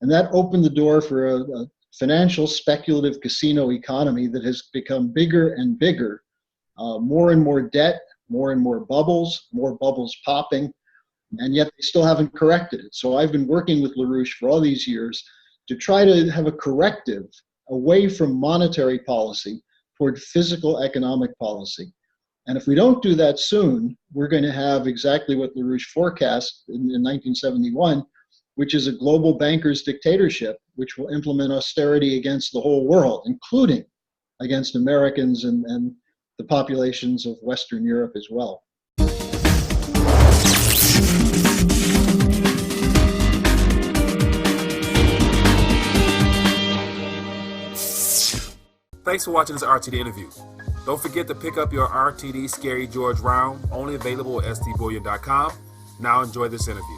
And that opened the door for a financial speculative casino economy that has become bigger and bigger, more and more debt, more and more bubbles popping, and yet they still haven't corrected it. So I've been working with LaRouche for all these years to try to have a corrective away from monetary policy toward physical economic policy. And if we don't do that soon, we're going to have exactly what LaRouche forecast in 1971, which is a global banker's dictatorship, which will implement austerity against the whole world, including against Americans and the populations of Western Europe as well. Thanks for watching this RTD interview. Don't forget to pick up your RTD Scary George round, only available at SDBullion.com. Now enjoy this interview.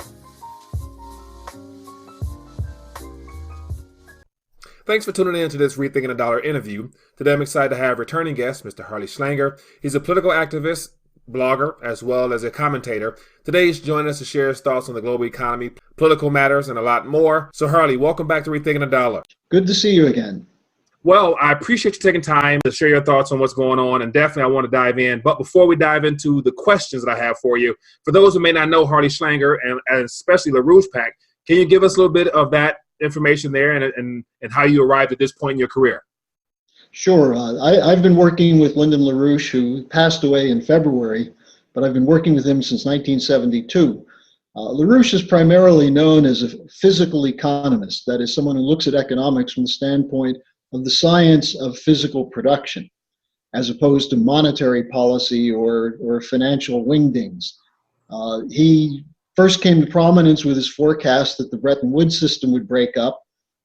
Thanks for tuning in to this Rethinking a Dollar interview. Today I'm excited to have returning guest, Mr. Harley Schlanger. He's a political activist, blogger, as well as a commentator. Today he's joining us to share his thoughts on the global economy, political matters, and a lot more. So Harley, welcome back to Rethinking a Dollar. Good to see you again. Well, I appreciate you taking time to share your thoughts on what's going on, and definitely I want to dive in. But before we dive into the questions that I have for you, for those who may not know Harley Schlanger, and especially LaRouche PAC, can you give us a little bit of that information there and how you arrived at this point in your career? Sure. I've been working with Lyndon LaRouche, who passed away in February, but I've been working with him since 1972. LaRouche is primarily known as a physical economist, that is, someone who looks at economics from the standpoint of the science of physical production, as opposed to monetary policy or financial wingdings. He first came to prominence with his forecast that the Bretton Woods system would break up,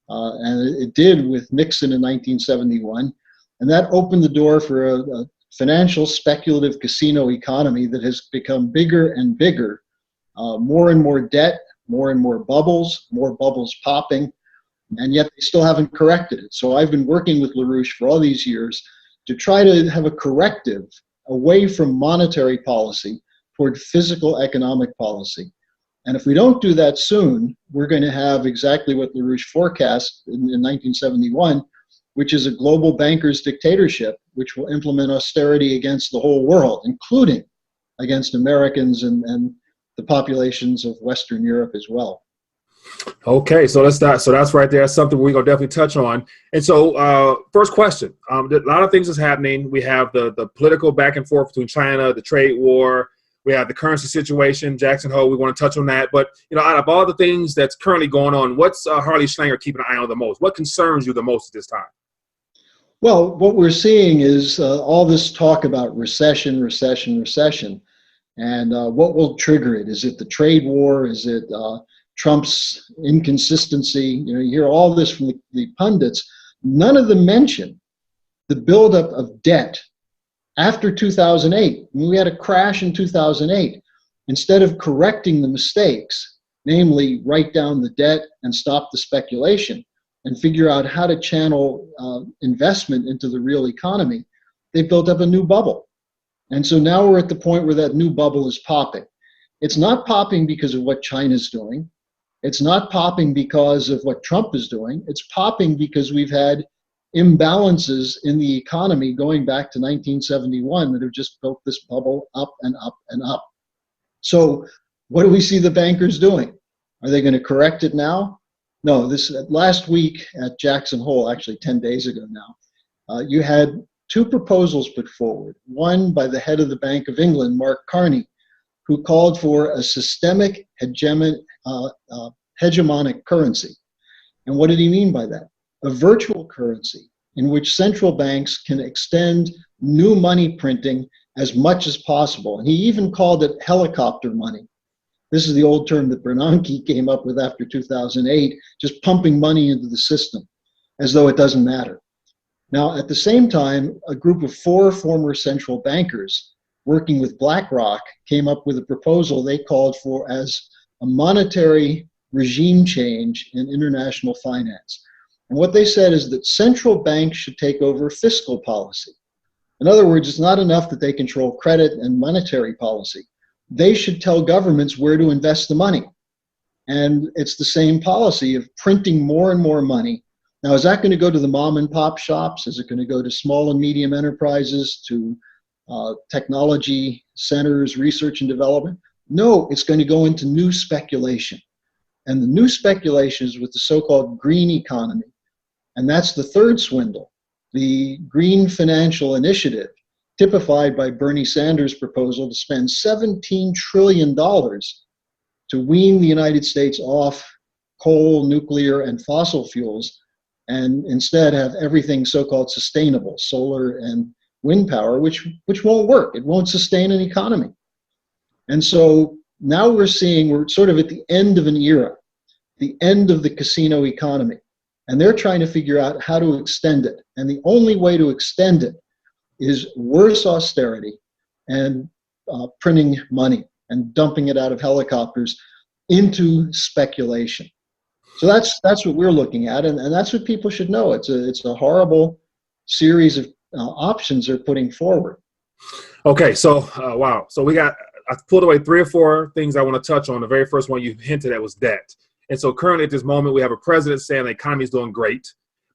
and it did with Nixon in 1971, and that opened the door for a financial speculative casino economy that has become bigger and bigger, more and more debt, more and more bubbles popping, and yet they still haven't corrected it. So I've been working with LaRouche for all these years to try to have a corrective away from monetary policy toward physical economic policy. And if we don't do that soon, we're going to have exactly what LaRouche forecast in 1971, which is a global banker's dictatorship, which will implement austerity against the whole world, including against Americans and the populations of Western Europe as well. Okay, so let's start. So that's right there. That's something we're going to definitely touch on. And so first question, a lot of things is happening. We have the political back and forth between China, the trade war. We have the currency situation, Jackson Hole. We want to touch on that. But, you know, out of all the things that's currently going on, what's Harley Schlanger keeping an eye on the most? What concerns you the most at this time? Well, what we're seeing is all this talk about recession. And what will trigger it? Is it the trade war? Is it Trump's inconsistency? You know, you hear all this from the pundits. None of them mention the buildup of debt after 2008. I mean, we had a crash in 2008. Instead of correcting the mistakes, namely write down the debt and stop the speculation and figure out how to channel investment into the real economy, they built up a new bubble. And so now we're at the point where that new bubble is popping. It's not popping because of what China's doing. It's not popping because of what Trump is doing. It's popping because we've had imbalances in the economy going back to 1971 that have just built this bubble up and up and up. So what do we see the bankers doing? Are they going to correct it now? No, this last week at Jackson Hole, actually 10 days ago now, you had two proposals put forward. One by the head of the Bank of England, Mark Carney, who called for a systemic hegemonic currency. And what did he mean by that? A virtual currency in which central banks can extend new money printing as much as possible. And he even called it helicopter money. This is the old term that Bernanke came up with after 2008, just pumping money into the system as though it doesn't matter. Now, at the same time, a group of 4 former central bankers working with BlackRock came up with a proposal they called for as a monetary regime change in international finance. And what they said is that central banks should take over fiscal policy. In other words, it's not enough that they control credit and monetary policy. They should tell governments where to invest the money. And it's the same policy of printing more and more money. Now, is that going to go to the mom and pop shops? Is it going to go to small and medium enterprises, to technology centers, research and development? No, it's going to go into new speculation. And the new speculation is with the so-called green economy. And that's the third swindle, the Green Financial Initiative, typified by Bernie Sanders' proposal to spend $17 trillion to wean the United States off coal, nuclear, and fossil fuels, and instead have everything so-called sustainable, solar and wind power, which won't work. It won't sustain an economy. And so now we're sort of at the end of an era, the end of the casino economy. And they're trying to figure out how to extend it. And the only way to extend it is worse austerity and printing money and dumping it out of helicopters into speculation. So that's what we're looking at, and that's what people should know. It's a horrible series of options they're putting forward. Okay, so wow. So I pulled away 3 or 4 things I want to touch on. The very first one you hinted at was debt. And so currently at this moment, we have a president saying the economy is doing great,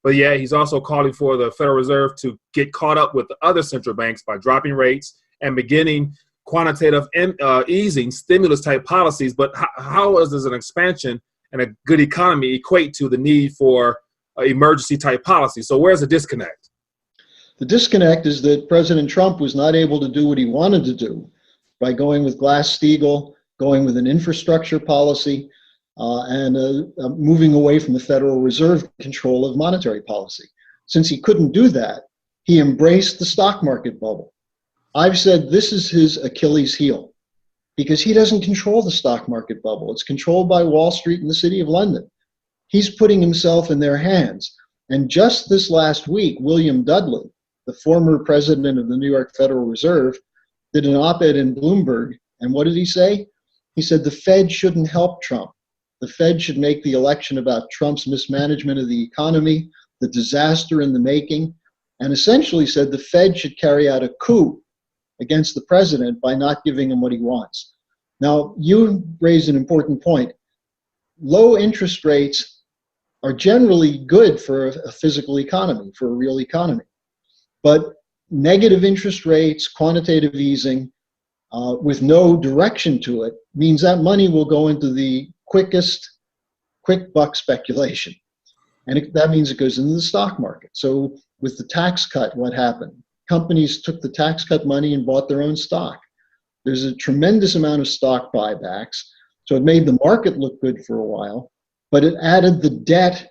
but yeah, he's also calling for the Federal Reserve to get caught up with the other central banks by dropping rates and beginning quantitative easing, stimulus type policies. But how does an expansion and a good economy equate to the need for emergency type policy? So where's the disconnect? The disconnect is that President Trump was not able to do what he wanted to do by going with Glass-Steagall, going with an infrastructure policy, and moving away from the Federal Reserve control of monetary policy. Since he couldn't do that, he embraced the stock market bubble. I've said this is his Achilles heel, because he doesn't control the stock market bubble. It's controlled by Wall Street and the City of London. He's putting himself in their hands. And just this last week, William Dudley, the former president of the New York Federal Reserve, did an op-ed in Bloomberg. And what did he say? He said the Fed shouldn't help Trump. The Fed should make the election about Trump's mismanagement of the economy, the disaster in the making, and essentially said the Fed should carry out a coup against the president by not giving him what he wants. Now, you raised an important point. Low interest rates are generally good for a physical economy, for a real economy. But negative interest rates, quantitative easing, with no direction to it, means that money will go into the quick buck speculation. And that means it goes into the stock market. So with the tax cut, what happened? Companies took the tax cut money and bought their own stock. There's a tremendous amount of stock buybacks. So it made the market look good for a while, but it added the debt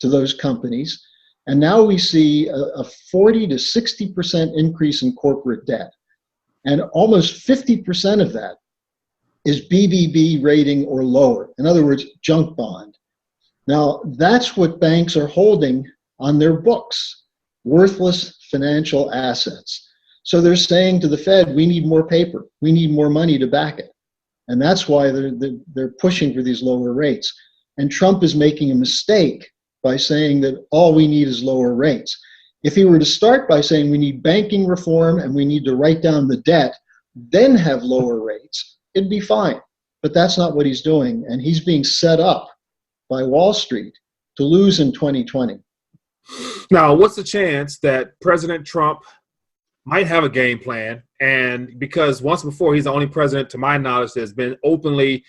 to those companies. And now we see a 40 to 60% increase in corporate debt. And almost 50% of that is BBB rating or lower. In other words, junk bond. Now, that's what banks are holding on their books, worthless financial assets. So they're saying to the Fed, we need more paper. We need more money to back it. And that's why they're pushing for these lower rates. And Trump is making a mistake by saying that all we need is lower rates. If he were to start by saying we need banking reform and we need to write down the debt, then have lower rates, it'd be fine. But that's not what he's doing. And he's being set up by Wall Street to lose in 2020. Now, what's the chance that President Trump might have a game plan? And because once before, he's the only president, to my knowledge, that has been openly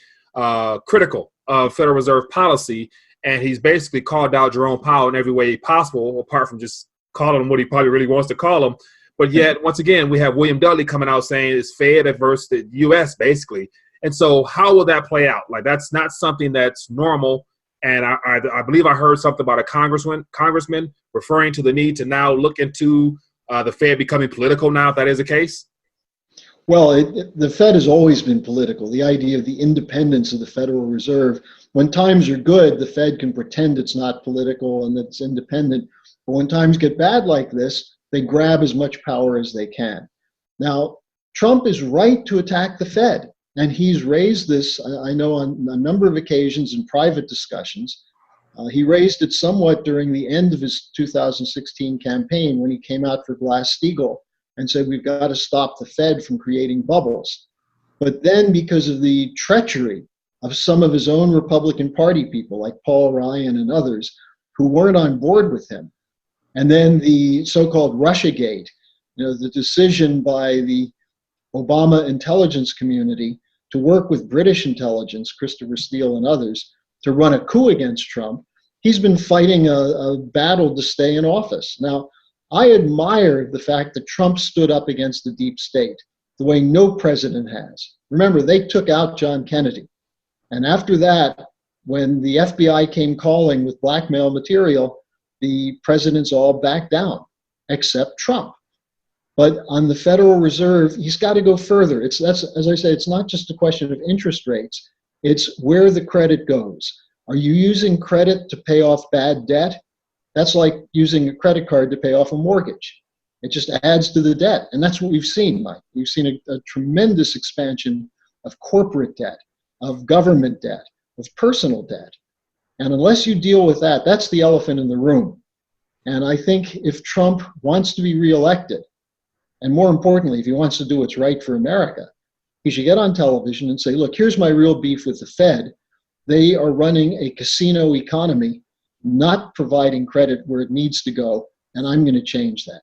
critical of Federal Reserve policy. And he's basically called out Jerome Powell in every way possible, apart from just calling him what he probably really wants to call him. But yet, once again, we have William Dudley coming out saying it's Fed versus the U.S., basically. And so how will that play out? Like, that's not something that's normal. And I believe I heard something about a congressman referring to the need to now look into the Fed becoming political now, if that is the case. Well, the Fed has always been political. The idea of the independence of the Federal Reserve. When times are good, the Fed can pretend it's not political and that it's independent. But when times get bad like this, they grab as much power as they can. Now, Trump is right to attack the Fed. And he's raised this, I know, on a number of occasions in private discussions. He raised it somewhat during the end of his 2016 campaign when he came out for Glass-Steagall and said, we've got to stop the Fed from creating bubbles. But then because of the treachery of some of his own Republican Party people, like Paul Ryan and others, who weren't on board with him. And then the so-called Russiagate, the decision by the Obama intelligence community to work with British intelligence, Christopher Steele and others, to run a coup against Trump. He's been fighting a battle to stay in office. Now, I admire the fact that Trump stood up against the deep state the way no president has. Remember, they took out John Kennedy. And after that, when the FBI came calling with blackmail material, the presidents all backed down, except Trump. But on the Federal Reserve, he's got to go further. That's, as I say, it's not just a question of interest rates. It's where the credit goes. Are you using credit to pay off bad debt? That's like using a credit card to pay off a mortgage. It just adds to the debt. And that's what we've seen, Mike. We've seen a tremendous expansion of corporate debt, of government debt, of personal debt. And unless you deal with that, that's the elephant in the room. And I think if Trump wants to be reelected, and more importantly, if he wants to do what's right for America, he should get on television and say, look, here's my real beef with the Fed. They are running a casino economy, not providing credit where it needs to go, and I'm going to change that.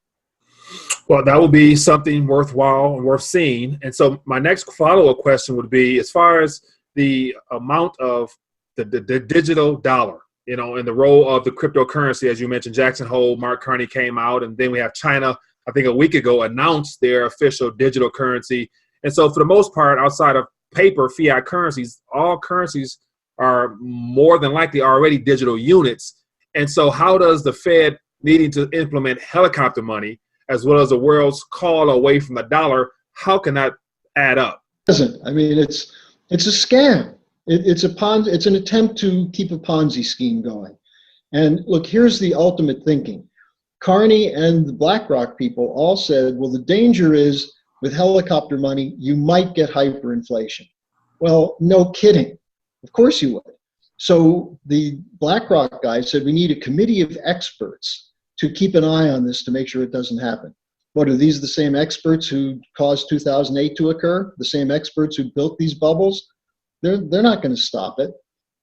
Well, that would be something worthwhile and worth seeing. And so my next follow-up question would be, as far as the amount of the digital dollar, and the role of the cryptocurrency, as you mentioned, Jackson Hole, Mark Carney came out, and then we have China, I think a week ago, announced their official digital currency. And so for the most part, outside of paper, fiat currencies, all currencies are more than likely already digital units. And so how does the Fed needing to implement helicopter money, as well as the world's call away from the dollar, how can that add up? I mean, it's a scam. It's an attempt to keep a Ponzi scheme going. And look, here's the ultimate thinking. Carney and the BlackRock people all said, well, the danger is with helicopter money, you might get hyperinflation. Well, no kidding. Of course you would. So the BlackRock guy said, we need a committee of experts to keep an eye on this to make sure it doesn't happen. What, are these the same experts who caused 2008 to occur? The same experts who built these bubbles? They're not going to stop it.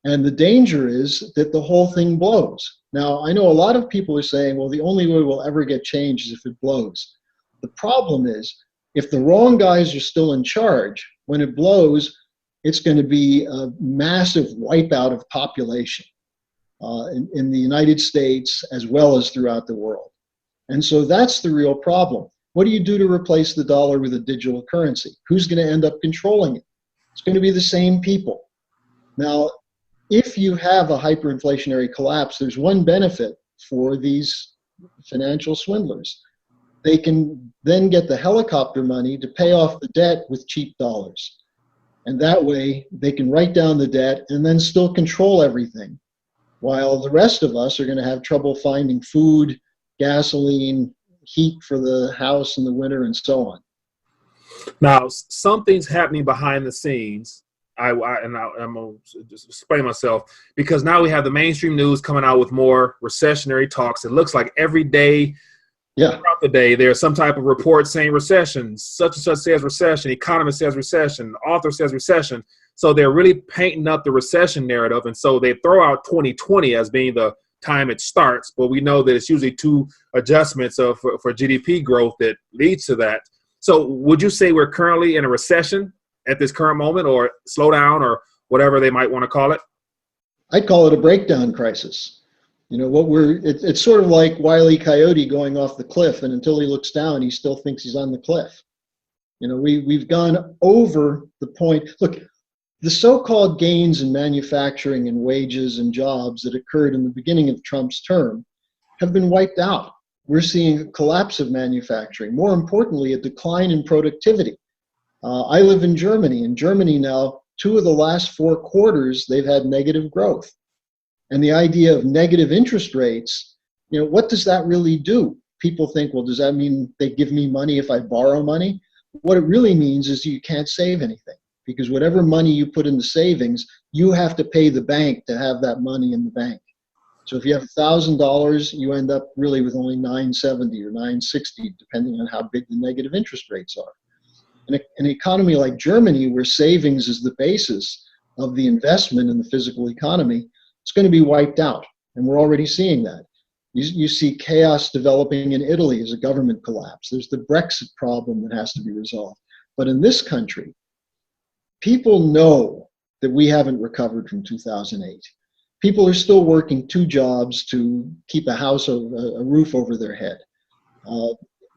And the danger is that the whole thing blows. Now, I know a lot of people are saying, well, the only way we'll ever get change is if it blows. The problem is, if the wrong guys are still in charge, when it blows, it's going to be a massive wipeout of population in the United States as well as throughout the world. And so that's the real problem. What do you do to replace the dollar with a digital currency? Who's going to end up controlling it? It's going to be the same people. Now, if you have a hyperinflationary collapse, there's one benefit for these financial swindlers. They can then get the helicopter money to pay off the debt with cheap dollars. And that way they can write down the debt and then still control everything, while the rest of us are going to have trouble finding food, gasoline, heat for the house in the winter, and so on. Now, something's happening behind the scenes. I'm going to just explain myself, because now we have the mainstream news coming out with more recessionary talks. It looks like every day, throughout the day, there's some type of report saying recession, such and such says recession, economist says recession, author says recession. So they're really painting up the recession narrative. And so they throw out 2020 as being the time it starts, but we know that it's usually two adjustments for GDP growth that leads to that. So would you say we're currently in a recession at this current moment, or slowdown, or whatever they might want to call it? I'd call it a breakdown crisis. It's sort of like Wile E. Coyote going off the cliff, and until he looks down, he still thinks he's on the cliff. We've gone over the point. Look, the so-called gains in manufacturing and wages and jobs that occurred in the beginning of Trump's term have been wiped out. We're seeing a collapse of manufacturing. More importantly, a decline in productivity. I live in Germany. In Germany now, 2 of the last 4 quarters, they've had negative growth. And the idea of negative interest rates, what does that really do? People think, well, does that mean they give me money if I borrow money? What it really means is you can't save anything, because whatever money you put into savings, you have to pay the bank to have that money in the bank. So if you have $1,000, you end up really with only $970 or $960, depending on how big the negative interest rates are. In an economy like Germany, where savings is the basis, of the investment in the physical economy, it's going to be wiped out. And we're already seeing that. You see chaos developing in Italy as a government collapse. There's the Brexit problem that has to be resolved. But in this country, people know that we haven't recovered from 2008. People are still working 2 jobs to keep a house, a roof over their head.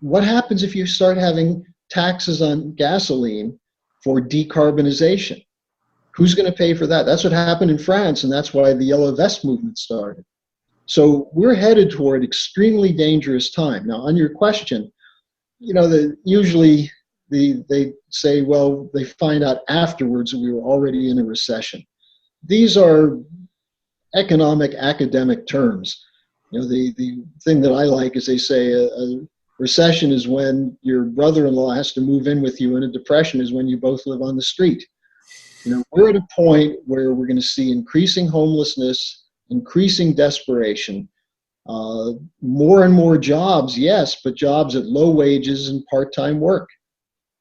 What happens if you start having taxes on gasoline for decarbonization? Who's going to pay for that? That's what happened in France, and that's why the Yellow Vest movement started. So we're headed toward extremely dangerous time. Now, on your question, you know, usually they say, well, they find out afterwards that we were already in a recession. These are economic academic terms. You know, the thing that I like is they say a recession is when your brother-in-law has to move in with you, and a depression is when you both live on the street. You know, we're at a point where we're going to see increasing homelessness, increasing desperation, more and more jobs, yes, but jobs at low wages and part-time work.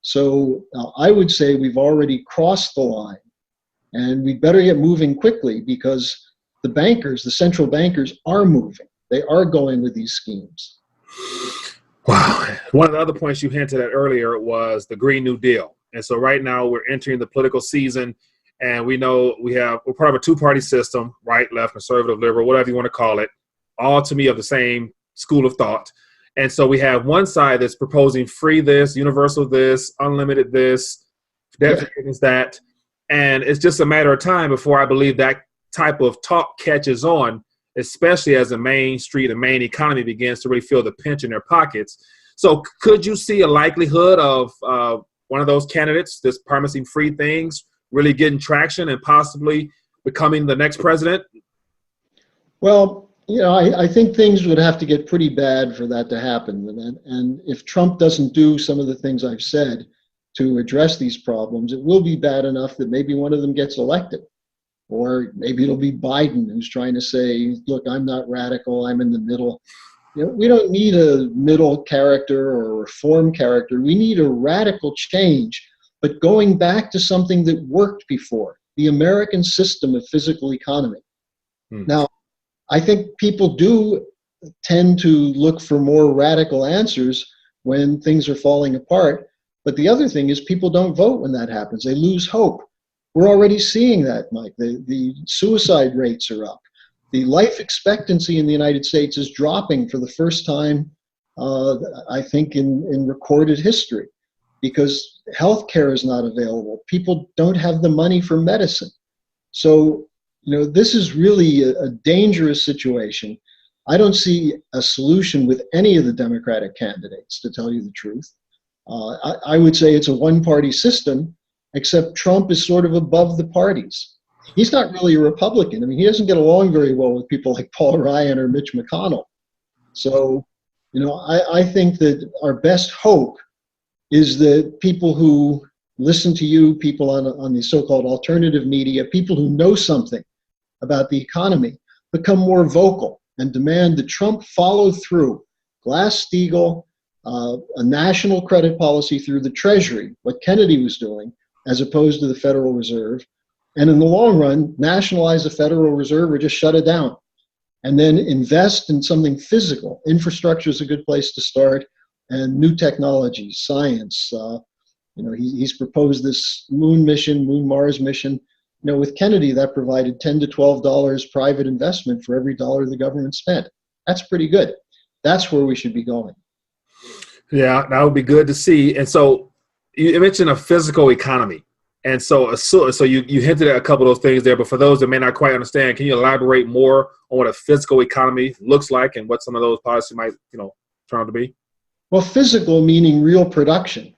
So I would say we've already crossed the line, and we better get moving quickly, because the bankers, the central bankers, are moving. They are going with these schemes. Wow. One of the other points you hinted at earlier was the Green New Deal. And so right now we're entering the political season, and we know we're part of a 2-party system, right, left, conservative, liberal, whatever you want to call it, all to me of the same school of thought. And so we have one side that's proposing free this, universal this, unlimited this, debt forgiveness that. And it's just a matter of time before I believe that type of talk catches on, especially as the main street and main economy begins to really feel the pinch in their pockets. So could you see a likelihood of one of those candidates that's promising free things really getting traction and possibly becoming the next president? Well, you know, I think things would have to get pretty bad for that to happen. And if Trump doesn't do some of the things I've said to address these problems, it will be bad enough that maybe one of them gets elected. Or maybe it'll be Biden who's trying to say, look, I'm not radical, I'm in the middle. You know, we don't need a middle character or a reform character. We need a radical change, but going back to something that worked before, the American system of physical economy. Now, I think people do tend to look for more radical answers when things are falling apart. But the other thing is people don't vote when that happens. They lose hope. We're already seeing that, Mike. The suicide rates are up. The life expectancy in the United States is dropping for the first time, I think, in recorded history, because healthcare is not available. People don't have the money for medicine. So, you know, this is really a dangerous situation. I don't see a solution with any of the Democratic candidates, to tell you the truth. I would say it's a one-party system, except Trump is sort of above the parties. He's not really a Republican. I mean, he doesn't get along very well with people like Paul Ryan or Mitch McConnell. So, you know, I think that our best hope is that people who listen to you, people on the so-called alternative media, people who know something about the economy, become more vocal and demand that Trump follow through Glass-Steagall, a national credit policy through the Treasury, what Kennedy was doing, as opposed to the Federal Reserve, and in the long run, nationalize the Federal Reserve or just shut it down, and then invest in something physical. Infrastructure is a good place to start, and new technologies, science. You know, he's proposed this moon mission, moon Mars mission. You know, with Kennedy, that provided $10 to $12 private investment for every dollar the government spent. That's pretty good. That's where we should be going. Yeah, that would be good to see. And so you mentioned a physical economy. And so you hinted at a couple of those things there, but for those that may not quite understand, can you elaborate more on what a physical economy looks like and what some of those policies might, you know, turn out to be? Well, physical meaning real production.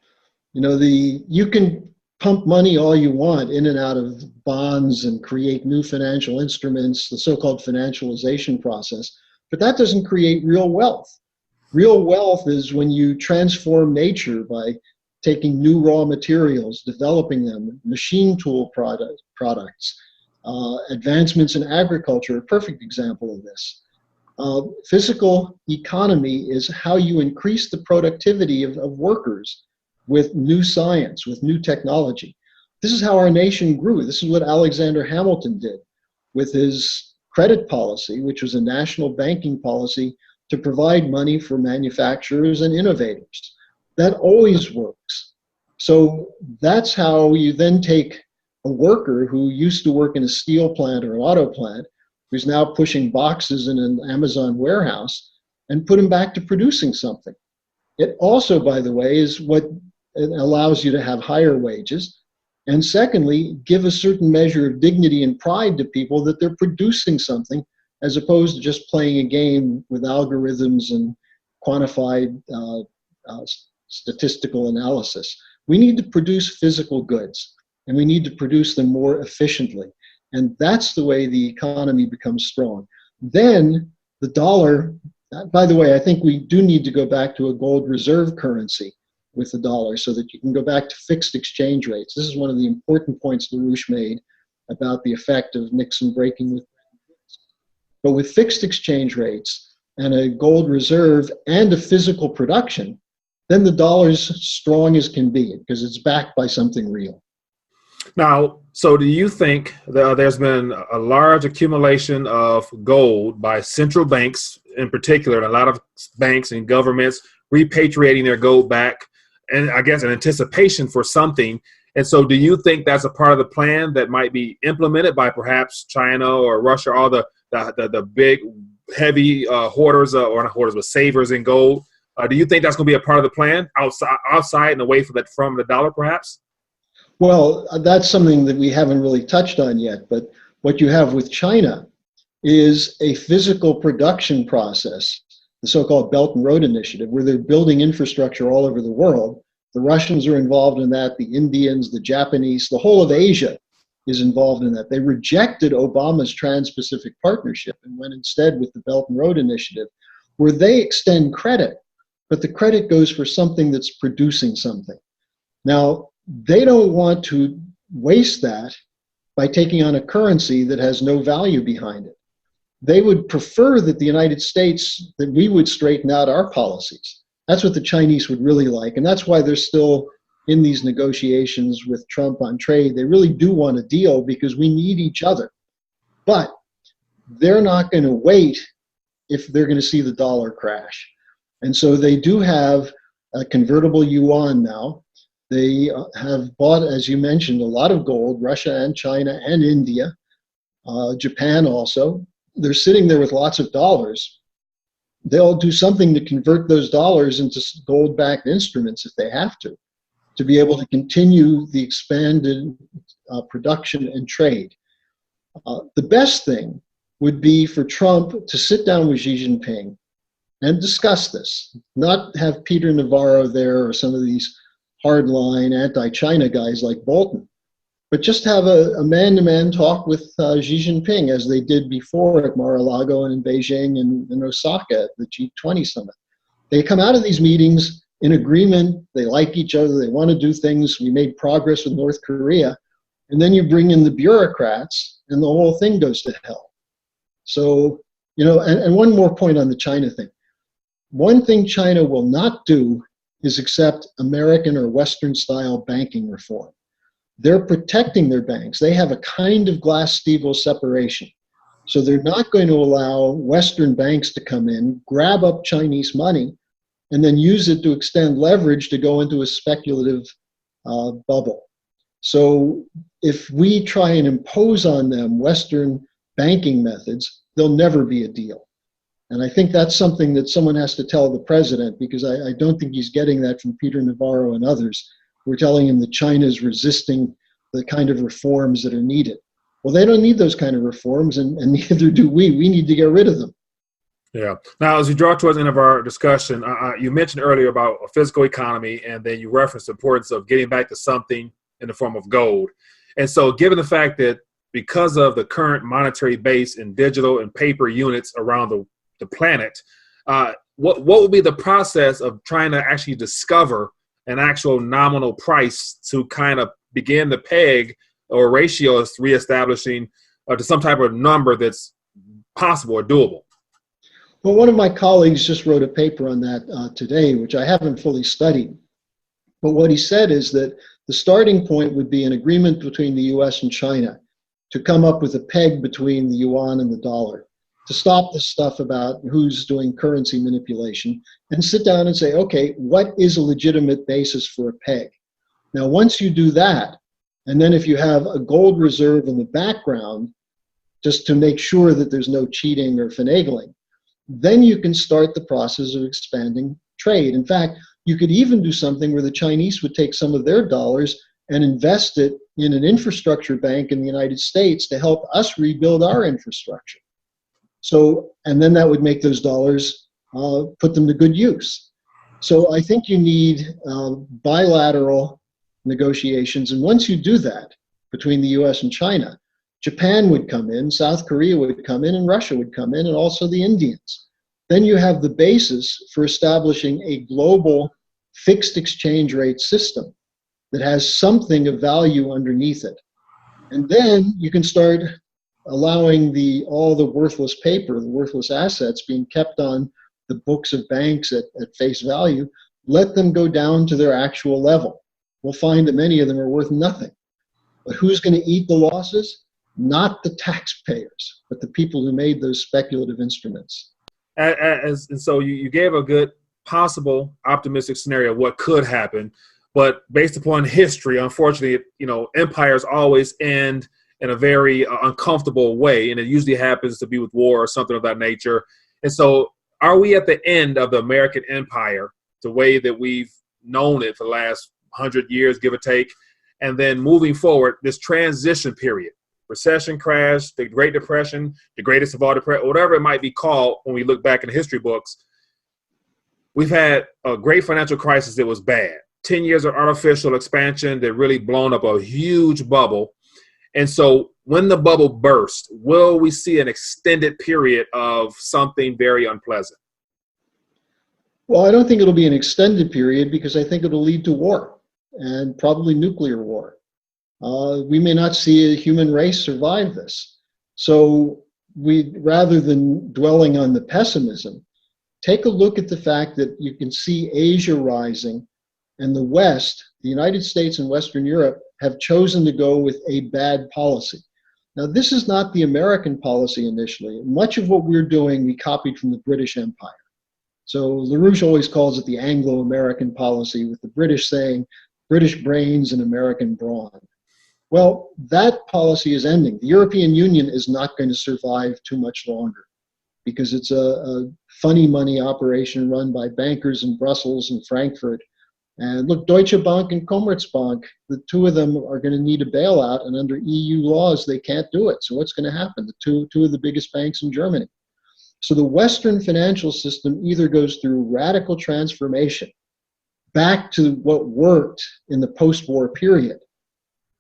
You know, you can pump money all you want in and out of bonds and create new financial instruments, the so-called financialization process, but that doesn't create real wealth. Real wealth is when you transform nature by taking new raw materials, developing them, machine tool products, advancements in agriculture, a perfect example of this. Physical economy is how you increase the productivity of workers with new science, with new technology. This is how our nation grew. This is what Alexander Hamilton did with his credit policy, which was a national banking policy to provide money for manufacturers and innovators. That always works. So that's how you then take a worker who used to work in a steel plant or an auto plant, who's now pushing boxes in an Amazon warehouse, and put him back to producing something. It also, by the way, is what it allows you to have higher wages. And secondly, give a certain measure of dignity and pride to people that they're producing something, as opposed to just playing a game with algorithms and quantified statistical analysis. We need to produce physical goods, and we need to produce them more efficiently. And that's the way the economy becomes strong. Then the dollar, by the way, I think we do need to go back to a gold reserve currency with the dollar so that you can go back to fixed exchange rates. This is one of the important points LaRouche made about the effect of Nixon breaking with. But with fixed exchange rates and a gold reserve and a physical production, then the dollar's strong as can be because it's backed by something real. Now, so do you think that there's been a large accumulation of gold by central banks in particular, and a lot of banks and governments repatriating their gold back, and I guess in anticipation for something? And so do you think that's a part of the plan that might be implemented by perhaps China or Russia, all the big, heavy hoarders, or not hoarders, but savers in gold? Do you think that's going to be a part of the plan outside and away from the dollar, perhaps? Well, that's something that we haven't really touched on yet. But what you have with China is a physical production process, the so-called Belt and Road Initiative, where they're building infrastructure all over the world. The Russians are involved in that, the Indians, the Japanese, the whole of Asia is involved in that. They rejected Obama's Trans-Pacific Partnership and went instead with the Belt and Road Initiative, where they extend credit, but the credit goes for something that's producing something. Now, they don't want to waste that by taking on a currency that has no value behind it. They would prefer that the United States, that we would straighten out our policies. That's what the Chinese would really like, and that's why they're still in these negotiations with Trump on trade. They really do want a deal because we need each other. But they're not going to wait if they're going to see the dollar crash. And so they do have a convertible yuan now. They have bought, as you mentioned, a lot of gold, Russia and China and India, Japan also. They're sitting there with lots of dollars. They'll do something to convert those dollars into gold-backed instruments if they have to be able to continue the expanded production and trade. The best thing would be for Trump to sit down with Xi Jinping and discuss this, not have Peter Navarro there or some of these hardline anti-China guys like Bolton, but just have a man-to-man talk with Xi Jinping, as they did before at Mar-a-Lago and in Beijing and in Osaka at the G20 summit. They come out of these meetings in agreement, they like each other, they want to do things, we made progress with North Korea, and then you bring in the bureaucrats and the whole thing goes to hell. So, you know, and one more point on the China thing. One thing China will not do is accept American or Western style banking reform. They're protecting their banks. They have a kind of Glass-Steagall separation. So they're not going to allow Western banks to come in, grab up Chinese money, and then use it to extend leverage to go into a speculative bubble. So if we try and impose on them Western banking methods, there'll never be a deal. And I think that's something that someone has to tell the president, because I don't think he's getting that from Peter Navarro and others. We're telling him that China's resisting the kind of reforms that are needed. Well, they don't need those kind of reforms, and neither do we. We need to get rid of them. Yeah. Now, as we draw towards the end of our discussion, you mentioned earlier about a physical economy, and then you referenced the importance of getting back to something in the form of gold. And so given the fact that because of the current monetary base in digital and paper units around the planet, what would be the process of trying to actually discover an actual nominal price to kind of begin to peg or ratio is reestablishing to some type of number that's possible or doable? Well, one of my colleagues just wrote a paper on that today, which I haven't fully studied. But what he said is that The starting point would be an agreement between the US and China to come up with a peg between the yuan and the dollar, to stop this stuff about who's doing currency manipulation, and sit down and say, okay, what is a legitimate basis for a peg? Now, once you do that, and then if you have a gold reserve in the background, just to make sure that there's no cheating or finagling, then you can start the process of expanding trade. In fact, you could even do something where the Chinese would take some of their dollars and invest it in an infrastructure bank in the United States to help us rebuild our infrastructure. So, and then that would make those dollars, put them to good use. So I think you need bilateral negotiations. And once you do that between the US and China, Japan would come in, South Korea would come in, and Russia would come in, and also the Indians. Then you have the basis for establishing a global fixed exchange rate system that has something of value underneath it. And then you can start allowing all the worthless paper, the worthless assets being kept on the books of banks at face value, let them go down to their actual level. We'll find that many of them are worth nothing. But who's going to eat the losses? Not the taxpayers, but the people who made those speculative instruments. And so you gave a good possible optimistic scenario of what could happen, but based upon history, unfortunately, empires always end in a very uncomfortable way, and it usually happens to be with war or something of that nature. And so are we at the end of the American empire, the way that we've known it for the last 100 years, give or take, and then moving forward, this transition period? Recession, crash, the Great Depression, the greatest of all depression, whatever it might be called when we look back in the history books. We've had a great financial crisis that was bad. 10 years of artificial expansion that really blown up a huge bubble. And so when the bubble bursts, will we see an extended period of something very unpleasant? Well, I don't think it'll be an extended period because I think it'll lead to war, and probably nuclear war. We may not see a human race survive this. So rather than dwelling on the pessimism, take a look at the fact that you can see Asia rising, and the West, the United States and Western Europe, have chosen to go with a bad policy. Now, this is not the American policy initially. Much of what we're doing, we copied from the British Empire. So LaRouche always calls it the Anglo-American policy, with the British saying, British brains and American brawn. Well, that policy is ending. The European Union is not going to survive too much longer because it's a funny money operation run by bankers in Brussels and Frankfurt. And look, Deutsche Bank and Commerzbank, the two of them are going to need a bailout, and under EU laws, they can't do it. So what's going to happen? The two of the biggest banks in Germany. So the Western financial system either goes through radical transformation back to what worked in the post-war period,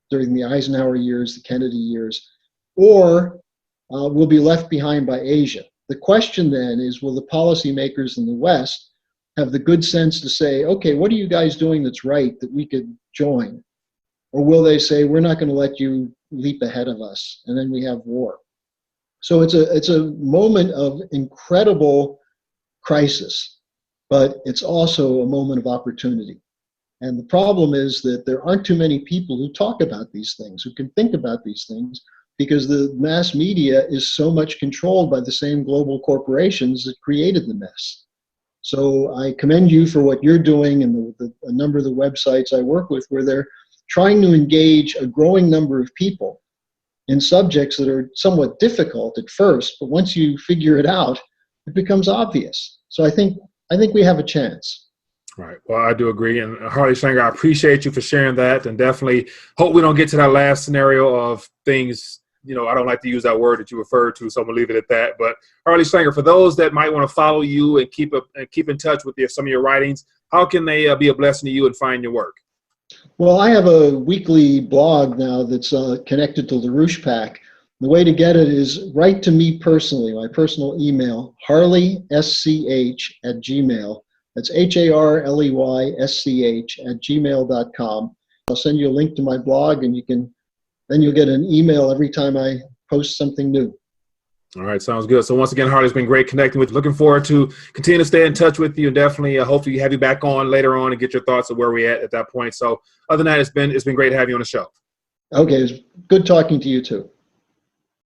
during the Eisenhower years, the Kennedy years, or will be left behind by Asia. The question then is, will the policymakers in the West have the good sense to say, okay, what are you guys doing that's right that we could join? Or will they say, we're not going to let you leap ahead of us, and then we have war? So it's a moment of incredible crisis, but it's also a moment of opportunity. And the problem is that there aren't too many people who talk about these things, who can think about these things, because the mass media is so much controlled by the same global corporations that created the mess. So I commend you for what you're doing, and a number of the websites I work with, where they're trying to engage a growing number of people in subjects that are somewhat difficult at first, but once you figure it out, it becomes obvious. So I think we have a chance. Right. Well, I do agree. And Harley Schlanger, I appreciate you for sharing that, and definitely hope we don't get to that last scenario of things, I don't like to use that word that you referred to, so I'm gonna leave it at that. But Harley Schlanger, for those that might want to follow you and keep in touch with some of your writings, how can they be a blessing to you and find your work? Well, I have a weekly blog now that's connected to LaRouche Pack. The way to get it is write to me personally, my personal email, harleysch@gmail.com. That's harleysch@gmail.com. I'll send you a link to my blog, and you'll get an email every time I post something new. All right, sounds good. So once again, Harley, it's been great connecting with you. Looking forward to continue to stay in touch with you, and definitely hopefully have you back on later on and get your thoughts of where we're at that point. So other than that, it's been great to have you on the show. Okay, it's good talking to you too.